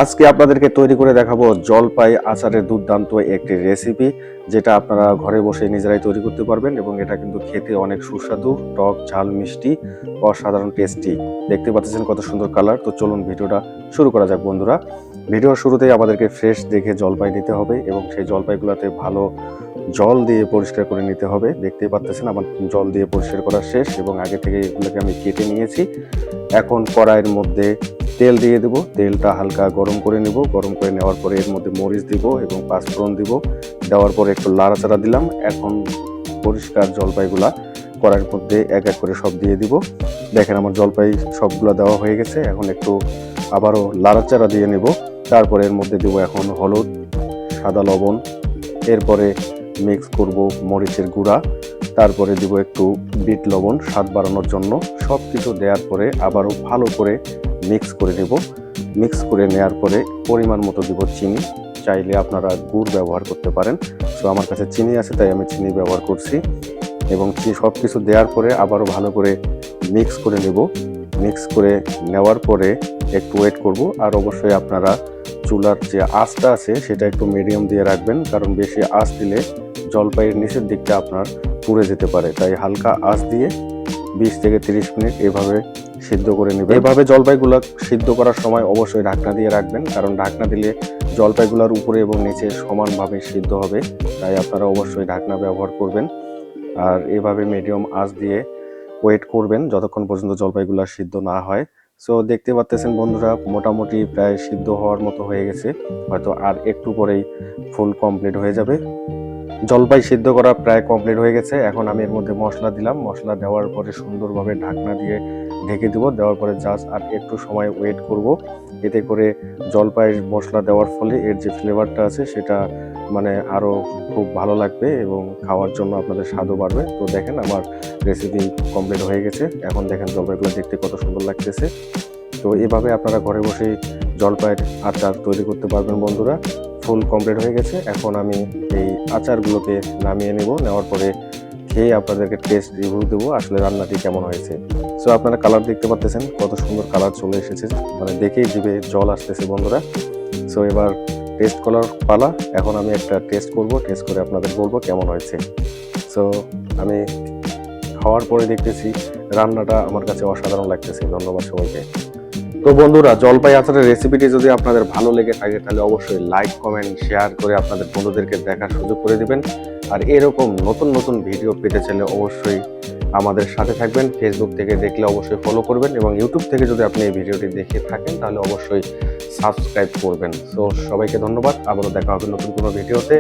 আজকে আপনাদেরকে তৈরি করে দেখাবো জলপাই আচারের দুর্দান্ত একটি রেসিপি, যেটা আপনারা ঘরে বসে নিজেরাই তৈরি করতে পারবেন এবং এটা কিন্তু খেতে অনেক সুস্বাদু, টক ঝাল মিষ্টি, অসাধারণ টেস্টি। দেখতে পাচ্ছেন কত সুন্দর কালার। তো চলুন ভিডিওটা শুরু করা যাক বন্ধুরা। ভিডিওর শুরুতেই আমাদেরকে ফ্রেশ দেখে জলপাই নিতে হবে এবং সেই জলপাইগুলোতে ভালো জল দিয়ে পরিষ্কার করে নিতে হবে। দেখতেই পাচ্ছেন আমার জল দিয়ে পরিষ্কার করা শেষ এবং আগে থেকে এগুলোকে আমি কেটে নিয়েছি। এখন কড়াইয়ের মধ্যে তেল দিয়ে দেব। তেলটা হালকা গরম করে নেব। গরম করে নেওয়ার পরে এর মধ্যে মরিচ দিব এবং পাঁচফোড়ন দিব। দেওয়ার পরে একটু নাড়াচাড়া দিলাম। এখন পরিষ্কার জলপাইগুলা কড়াইয়ের মধ্যে এক এক করে সব দিয়ে দিব। দেখেন আমার জলপাই সবগুলো দেওয়া হয়ে গেছে। এখন একটু আবারও নাড়াচাড়া দিয়ে নেব। তারপরে এর মধ্যে দেব এখন হলুদ, সাদা লবণ, এরপরে মিক্স করব মরিচের গুঁড়া, তারপরে দিব একটু বিট লবণ স্বাদ বাড়ানোর জন্য। সব কিছু দেওয়ার পরে আবারও ভালো করে মিক্স করে নেব। মিক্স করে নেওয়ার পরে পরিমাণ মতো দিব চিনি। চাইলে আপনারা গুড় ব্যবহার করতে পারেন। সো আমার কাছে চিনি আছে তাই আমি চিনি ব্যবহার করছি। এবং সব কিছু দেওয়ার পরে আবারও ভালো করে মিক্স করে নেব। মিক্স করে নেওয়ার পরে একটু ওয়েট করব। আর অবশ্যই আপনারা চুলার যে আঁচটা আছে সেটা একটু মিডিয়াম দিয়ে রাখবেন, কারণ বেশি আঁচ দিলে জলপাইয়ের নিচের দিকটা আপনার পুড়ে যেতে পারে। তাই হালকা আঁচ দিয়ে 20 থেকে 30 মিনিট এভাবে সিদ্ধ করে নেবেন। এভাবে জলপাইগুলো সিদ্ধ করার সময় অবশ্যই ঢাকনা দিয়ে রাখবেন, কারণ ঢাকনা দিলে জলপাইগুলোর উপরে এবং নিচে সমানভাবে সিদ্ধ হবে। তাই আপনারা অবশ্যই ঢাকনা ব্যবহার করবেন। আর এভাবে মিডিয়াম আঁচ দিয়ে ওয়েট করবেন যতক্ষণ পর্যন্ত জলপাইগুলো সিদ্ধ না হয়। সো দেখতে পাচ্ছেন বন্ধুরা, মোটামুটি প্রায় সিদ্ধ হওয়ার মতো হয়ে গেছে। হয়তো আর একটু পরেই ফুল কমপ্লিট হয়ে যাবে। জলপাই সিদ্ধ করা প্রায় কমপ্লিট হয়ে গেছে। এখন আমি এর মধ্যে মশলা দিলাম। মশলা দেওয়ার পরে সুন্দরভাবে ঢাকনা দিয়ে ঢেকে দিব। দেওয়ার পরে জাস্ট আর একটু সময় ওয়েট করব। এতে করে জলপাইয়ের মশলা দেওয়ার ফলে এর যে ফ্লেভারটা আছে সেটা আরও খুব ভালো লাগবে এবং খাওয়ার জন্য আপনাদের স্বাদও বাড়বে। তো দেখেন আমার রেসিপি কমপ্লিট হয়ে গেছে। এখন দেখেন জলপাইগুলো দেখতে কত সুন্দর লাগতেছে। তো এভাবে আপনারা ঘরে বসে জলপাইয়ের আচার তৈরি করতে পারবেন বন্ধুরা। ফুল কমপ্লিট হয়ে গেছে। এখন আমি এই আচারগুলোকে নামিয়ে নেব। নেওয়ার পরে খেয়ে আপনাদেরকে টেস্ট রিভিউ দেবো আসলে রান্নাটি কেমন হয়েছে। সো আপনারা কালার দেখতে পাচ্ছেন কত সুন্দর কালার চলে এসেছে, দেখেই জিভে জল আসতেছে বন্ধুরা। সো এবার টেস্ট করার পালা। এখন আমি একটা টেস্ট করব। টেস্ট করে আপনাদের বলবো কেমন হয়েছে। সো আমি খাওয়ার পরে দেখতেছি রান্নাটা আমার কাছে অসাধারণ লাগতেছে। ধন্যবাদ সবাইকে। তো বন্ধুরা, জলপাই আচারের রেসিপিটি যদি আপনাদের ভালো লেগে থাকে তাহলে অবশ্যই লাইক, কমেন্ট, শেয়ার করে আপনাদের বন্ধুদেরকে দেখার সুযোগ করে দিবেন। আর এরকম নতুন নতুন ভিডিও পেতে চাইলে অবশ্যই আমাদের সাথে থাকবেন। ফেসবুক থেকে দেখলে অবশ্যই ফলো করবেন এবং ইউটিউব থেকে যদি আপনি এই ভিডিওটি দেখে থাকেন তাহলে অবশ্যই সাবস্ক্রাইব করবেন। তো সবাইকে ধন্যবাদ। আবারও দেখা হবে নতুন কোনো ভিডিওতে।